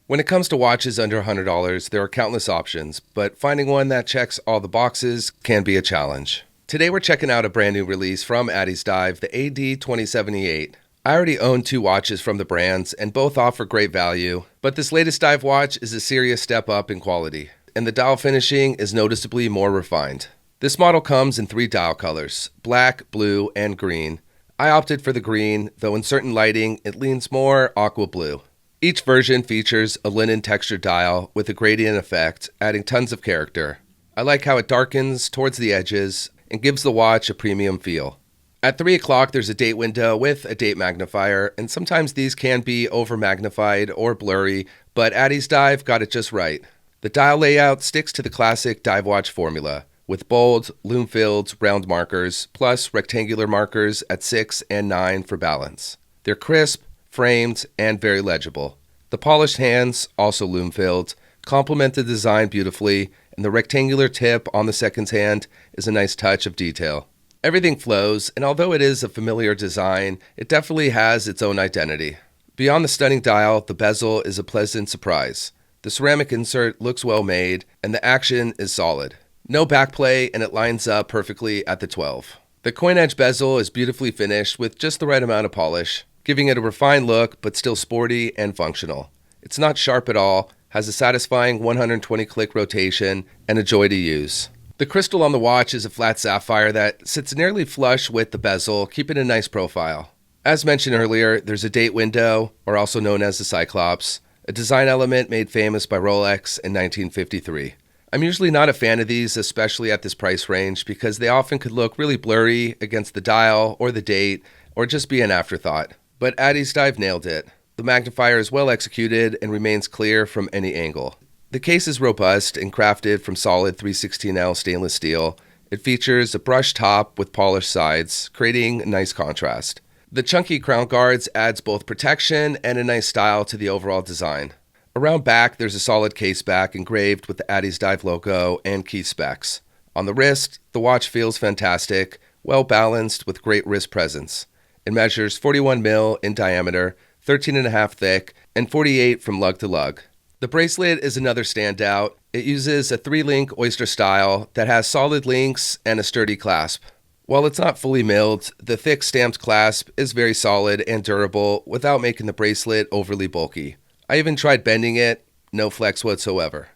When it comes to watches under $100, there are countless options, but finding one that checks all the boxes can be a challenge. Today we're checking out a brand new release from Addiesdive, the AD1708. I already own two watches from the brands, and both offer great value, but this latest dive watch is a serious step up in quality, and the dial finishing is noticeably more refined. This model comes in 3 dial colors, black, blue, and green. I opted for the green, though in certain lighting it leans more aqua blue. Each version features a linen textured dial with a gradient effect, adding tons of character. I like how it darkens towards the edges and gives the watch a premium feel. At 3 o'clock, there's a date window with a date magnifier, and sometimes these can be over magnified or blurry, but Addiesdive got it just right. The dial layout sticks to the classic dive watch formula, with bold, lume-filled round markers, plus rectangular markers at 6 and 9 for balance. They're crisp, framed, and very legible. The polished hands, also lume-filled, complement the design beautifully, and the rectangular tip on the second hand is a nice touch of detail. Everything flows, and although it is a familiar design, it definitely has its own identity. Beyond the stunning dial, the bezel is a pleasant surprise. The ceramic insert looks well made, and the action is solid. No backplay, and it lines up perfectly at the 12. The coin edge bezel is beautifully finished with just the right amount of polish, giving it a refined look but still sporty and functional. It's not sharp at all, has a satisfying 120 click rotation, and a joy to use. The crystal on the watch is a flat sapphire that sits nearly flush with the bezel, keeping a nice profile. As mentioned earlier, there's a date window, or also known as the Cyclops, a design element made famous by Rolex in 1953. I'm usually not a fan of these, especially at this price range, because they often could look really blurry against the dial or the date, or just be an afterthought. But Addiesdive nailed it. The magnifier is well executed and remains clear from any angle. The case is robust and crafted from solid 316L stainless steel. It features a brushed top with polished sides, creating a nice contrast. The chunky crown guards adds both protection and a nice style to the overall design. Around back, there's a solid case back engraved with the Addiesdive logo and key specs. On the wrist, the watch feels fantastic, well balanced with great wrist presence. It measures 41 mm in diameter, 13.5 thick, and 48 from lug to lug. The bracelet is another standout. It uses a 3-link oyster style that has solid links and a sturdy clasp. While it's not fully milled, the thick stamped clasp is very solid and durable without making the bracelet overly bulky. I even tried bending it, no flex whatsoever.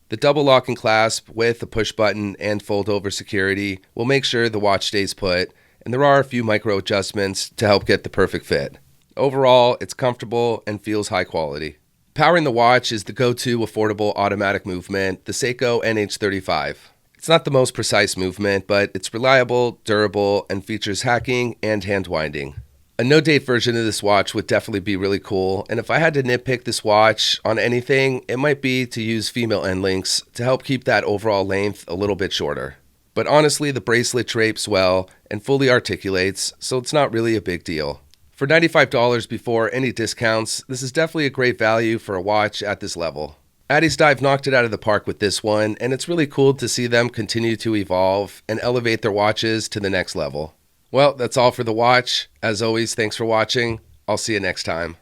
The double locking clasp with a push button and fold over security will make sure the watch stays put, and there are a few micro adjustments to help get the perfect fit. Overall, it's comfortable and feels high quality. Powering the watch is the go-to affordable automatic movement, the Seiko NH35. It's not the most precise movement, but it's reliable, durable, and features hacking and hand winding. A no-date version of this watch would definitely be really cool, and if I had to nitpick this watch on anything, it might be to use female end links to help keep that overall length a little bit shorter. But honestly, the bracelet drapes well and fully articulates, so it's not really a big deal. For $95 before any discounts, this is definitely a great value for a watch at this level. Addiesdive knocked it out of the park with this one, and it's really cool to see them continue to evolve and elevate their watches to the next level. Well, that's all for the watch. As always, thanks for watching. I'll see you next time.